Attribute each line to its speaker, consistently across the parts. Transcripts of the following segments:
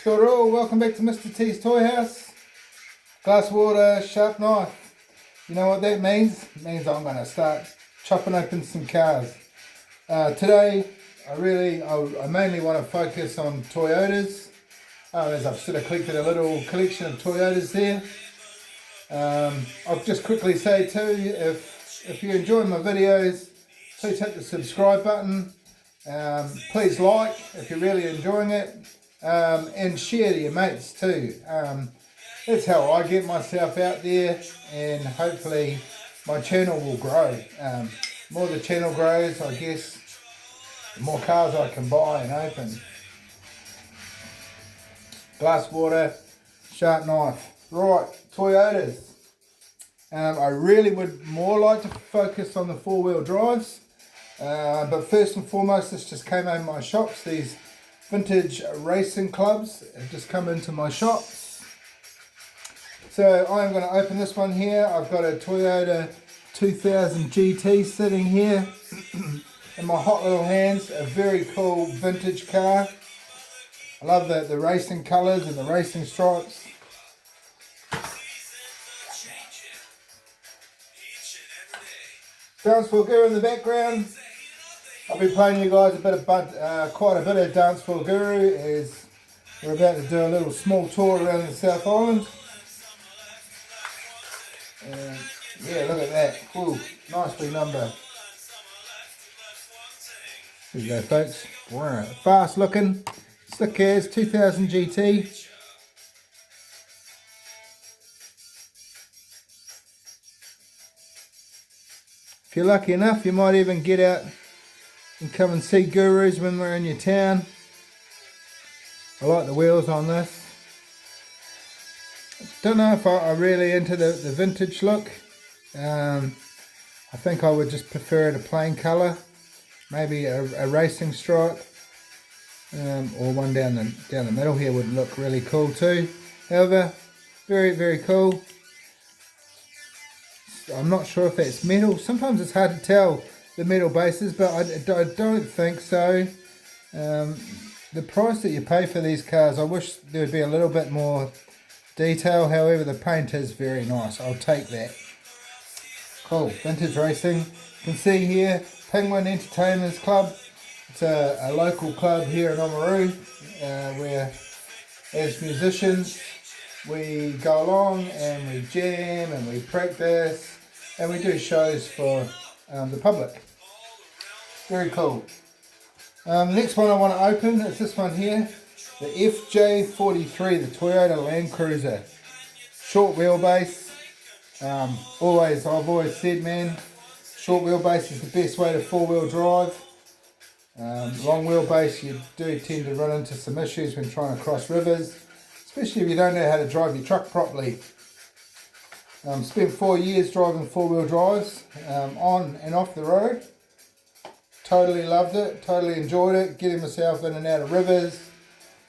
Speaker 1: Kia ora, welcome back to Mr. T's Toy House. Glass water, sharp knife. You know what that means? It means I'm going to start chopping open some cars. Today, I mainly want to focus on Toyotas. As I've sort of collected a little collection of Toyotas there. I'll just quickly say too, if you enjoy my videos, please hit the subscribe button. Please like if you're really enjoying it. And share to your mates too. That's how I get myself out there, and hopefully my channel will grow. The more the channel grows, I guess, the more cars I can buy and open. Glass water, sharp knife. Right, Toyotas. I really would more like to focus on the four-wheel drives. But first and foremost, this just came out of my shops. These vintage racing clubs have just come into my shops. So I'm going to open this one here. I've got a Toyota 2000 GT sitting here in my hot little hands. A very cool vintage car. I love the racing colours and the racing stripes. Dance Floor Guru in the background. I'll be playing you guys quite a bit of Dance Floor Guru as we're about to do a little small tour around the South Island. And yeah, look at that. Ooh, nice big number. Here you go, folks. Wow, fast looking, slick as 2000 GT. If you're lucky enough, you might even get out and come and see Gurus when we're in your town. I like the wheels on this. Don't know if I'm really into the vintage look. I think I would just prefer it a plain colour. Maybe a racing stripe. Or one down the middle here would look really cool too. However, very, very cool. I'm not sure if that's metal. Sometimes it's hard to tell the metal bases, but I don't think so. The price that you pay for these cars, I wish there would be a little bit more detail. However, the paint is very nice. I'll take that. Cool, vintage racing. You can see here, Penguin Entertainers Club. It's a local club here in Oamaru, where as musicians we go along and we jam and we practice and we do shows for the public. Very cool. The next one I want to open is this one here, the FJ43, the Toyota Land Cruiser. Short wheelbase. I've always said, man, short wheelbase is the best way to four-wheel drive. Long wheelbase, you do tend to run into some issues when trying to cross rivers, especially if you don't know how to drive your truck properly. Spent 4 years driving four-wheel drives on and off the road. Totally loved it, totally enjoyed it, getting myself in and out of rivers,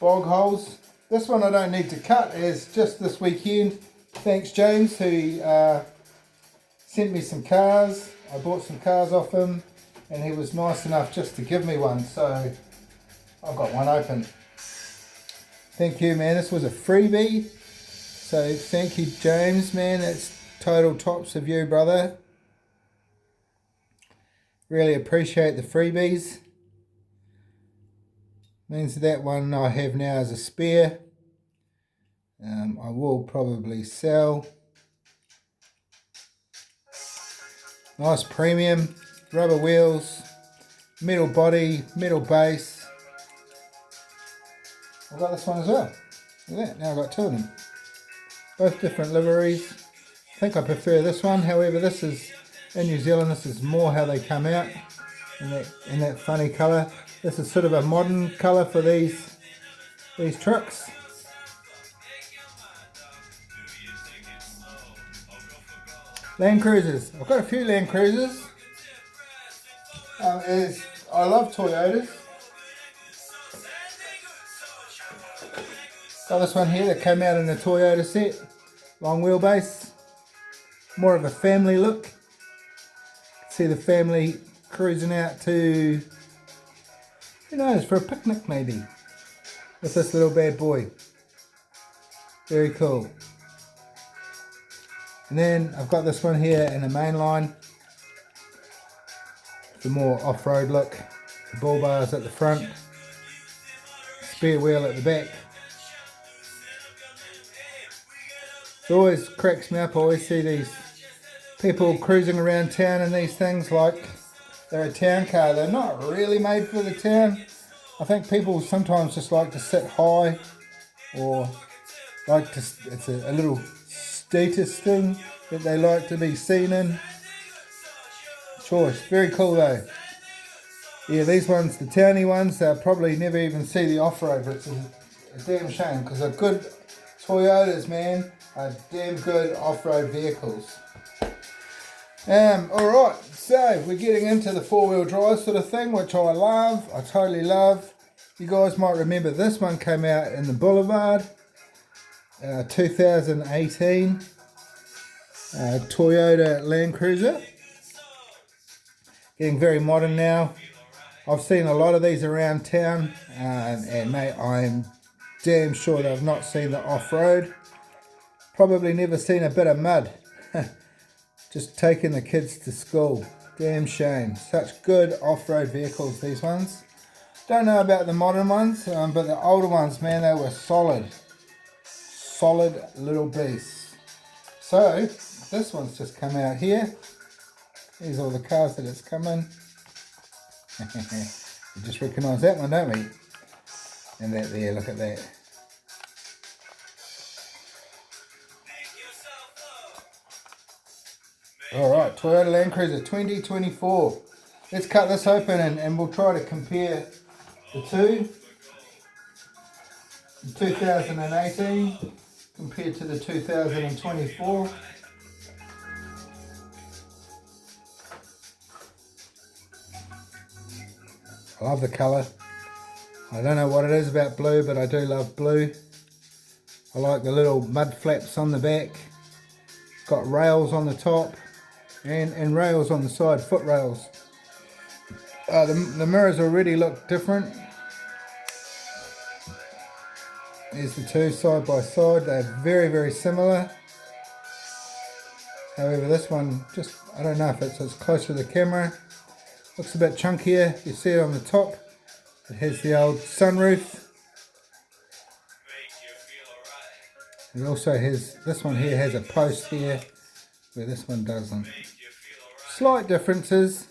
Speaker 1: bog holes. This one I don't need to cut, as just this weekend, thanks James, who sent me some cars. I bought some cars off him and he was nice enough just to give me one, so I've got one open. Thank you, man, this was a freebie, so thank you James, man, that's total tops of you, brother. Really appreciate the freebies. Means that one I have now as a spare. I will probably sell. Nice premium, rubber wheels, metal body, metal base. I've got this one as well. Look at that, now I've got two of them. Both different liveries. I think I prefer this one, however this is, in New Zealand, this is more how they come out, in that funny colour. This is sort of a modern colour for these trucks. Land Cruisers. I've got a few Land Cruisers. As I love Toyotas. Got this one here that came out in a Toyota set. Long wheelbase. More of a family look. See the family cruising out to, who knows, for a picnic maybe. with this little bad boy. Very cool. And then I've got this one here in a mainline. The more off-road look. The bull bars at the front. Spare wheel at the back. It always cracks me up. I always see these people cruising around town in these things like they're a town car. They're not really made for the town. I think people sometimes just like to sit high, or like to, it's a little status thing that they like to be seen in. Choice, very cool though. Yeah, these ones, the towny ones, they'll probably never even see the off-road, which is a damn shame, because they're good Toyotas, man, are damn good off-road vehicles. Alright, so we're getting into the four-wheel drive sort of thing, which I love, I totally love. You guys might remember this one came out in the Boulevard, 2018, Toyota Land Cruiser. Getting very modern now. I've seen a lot of these around town, and mate, I'm damn sure that I've not seen the off-road. Probably never seen a bit of mud. Just taking the kids to school. Damn shame. Such good off-road vehicles, these ones. Don't know about the modern ones, but the older ones, man, they were solid. Solid little beasts. So, this one's just come out here. Here's all the cars that it's come in. You just recognise that one, don't we? And that there, look at that. Alright, Toyota Land Cruiser 2024. Let's cut this open and we'll try to compare the two. The 2018 compared to the 2024. I love the colour. I don't know what it is about blue, but I do love blue. I like the little mud flaps on the back. It's got rails on the top and rails on the side, foot rails. The mirrors already look different. There's the two side by side. They're very, very similar. However, this one, just, I don't know if it's close to the camera. Looks a bit chunkier. You see it on the top. It has the old sunroof. It also has, this one here has a post here, where this one doesn't. Slight differences.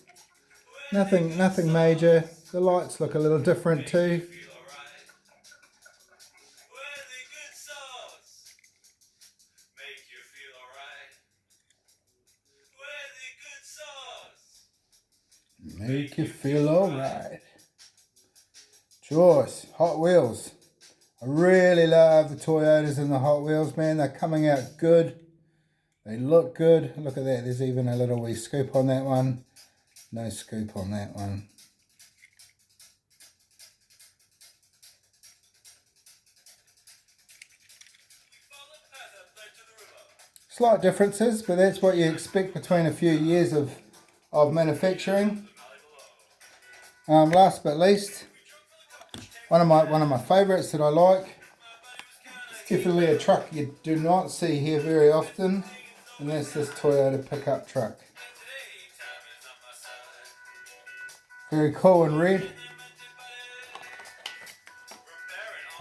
Speaker 1: Nothing major. The lights look a little different too. Make you feel alright. Choice, Hot Wheels. I really love the Toyotas and the Hot Wheels, man. They're coming out good. They look good. Look at that. There's even a little wee scoop on that one. No scoop on that one. Slight differences, but that's what you expect between a few years of manufacturing. Last but least, one of my favourites that I like. It's definitely a truck you do not see here very often, and that's this Toyota pickup truck. Very cool in red.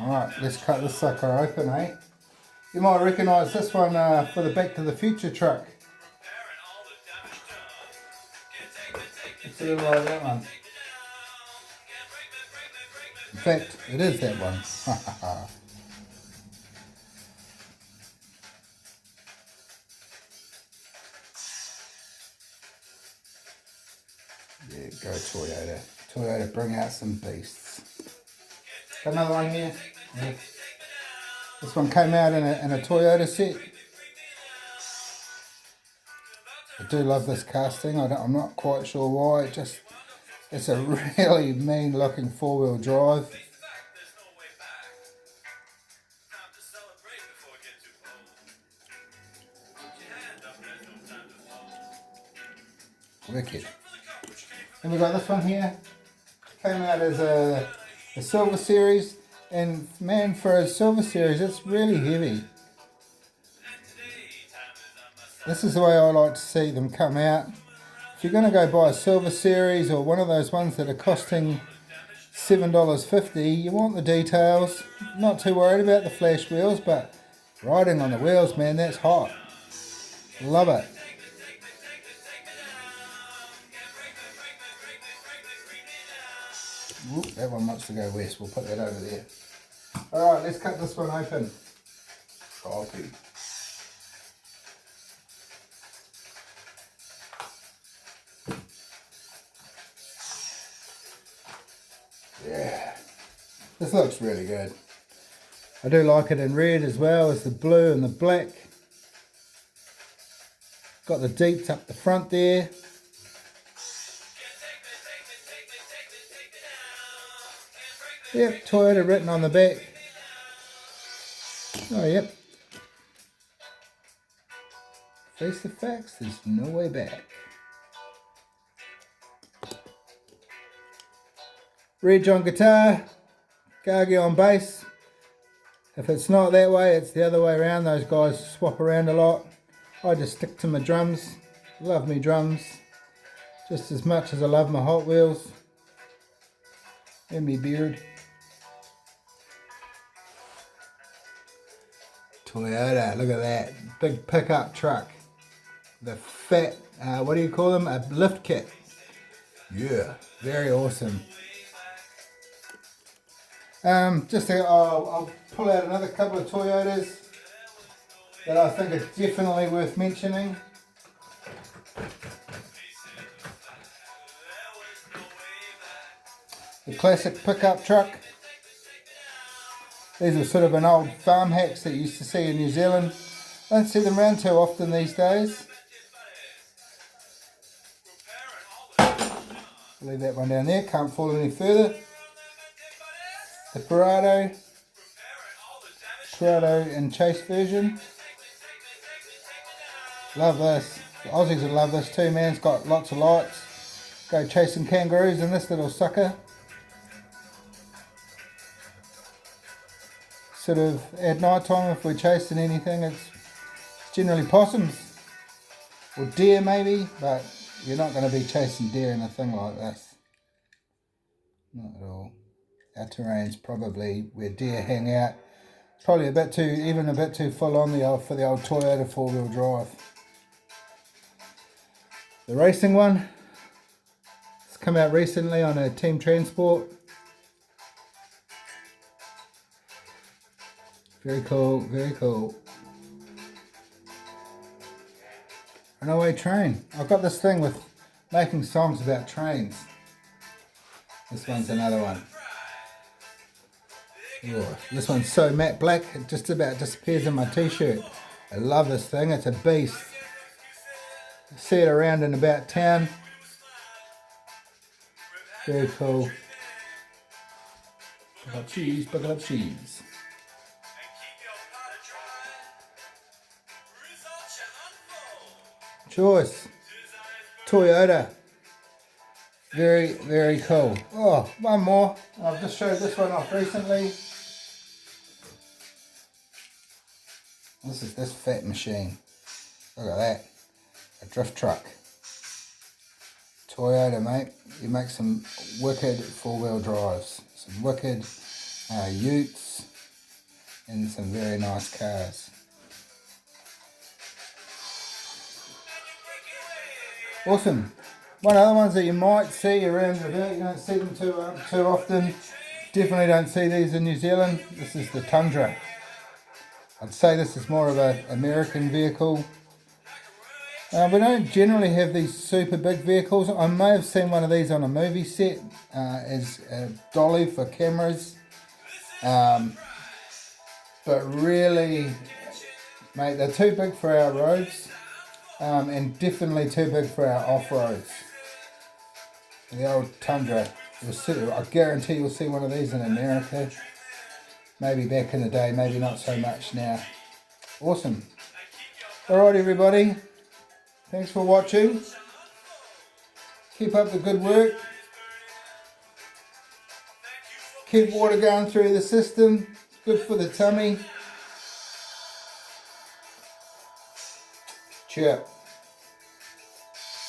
Speaker 1: Alright, let's cut this sucker open, eh? You might recognise this one for the Back to the Future truck. It's a little like that one. In fact, it is that one. Yeah, go Toyota. Toyota, bring out some beasts. Got another one here. Yeah. This one came out in a Toyota set. I do love this casting. I'm not quite sure why. It's a really mean looking four-wheel drive. Wicked. And we've got this one here. Came out as a Silver Series. And man, for a Silver Series, it's really heavy. This is the way I like to see them come out. If you're going to go buy a Silver Series or one of those ones that are costing $7.50, you want the details. Not too worried about the flash wheels, but riding on the wheels, man, that's hot. Love it. Oop, that one wants to go west. We'll put that over there. Alright, let's cut this one open. Copy. Yeah. This looks really good. I do like it in red as well as the blue and the black. Got the deeps up the front there. Yep, Toyota written on the back. Oh, yep. Face the facts, there's no way back. Reg on guitar, Gagi on bass. If it's not that way, it's the other way around. Those guys swap around a lot. I just stick to my drums. Love me drums just as much as I love my Hot Wheels and me beard. Toyota, look at that big pickup truck. The fat, what do you call them? A lift kit. Yeah, very awesome. I'll pull out another couple of Toyotas that I think are definitely worth mentioning. The classic pickup truck. These are sort of an old farm hacks that you used to see in New Zealand. Don't see them around too often these days. Leave that one down there, can't fall any further. The Prado and Chase version. Love this. The Aussies would love this too, man. It's got lots of lights. Go chasing kangaroos in this little sucker. Sort of at night time, if we're chasing anything, it's generally possums or deer maybe, but you're not going to be chasing deer in a thing like this. Not at all. Our terrain's probably where deer hang out. Probably a bit too full on for the old Toyota 4-wheel drive. The racing one, it's come out recently on a Team Transport. Very cool, very cool. Runaway train. I've got this thing with making songs about trains. This one's another one. Oh, this one's so matte black, it just about disappears in my t-shirt. I love this thing, it's a beast. See it around and about town. Very cool. Buckle up cheese, buckle up cheese. Choice. Toyota. Very, very cool. Oh, one more. I've just showed this one off recently. This is this fat machine. Look at that. A drift truck. Toyota, mate. You make some wicked 4-wheel drives. Some wicked utes. And some very nice cars. Awesome. One of the ones that you might see around the bit, you don't see them too often. Definitely don't see these in New Zealand. This is the Tundra. I'd say this is more of an American vehicle. We don't generally have these super big vehicles. I may have seen one of these on a movie set as a dolly for cameras. But really, mate, they're too big for our roads. And definitely too big for our off-roads. The old Tundra, I guarantee you'll see one of these in America. Maybe back in the day, maybe not so much now. Awesome. Alright everybody, thanks for watching. Keep up the good work. Keep water going through the system. Good for the tummy. Cheer.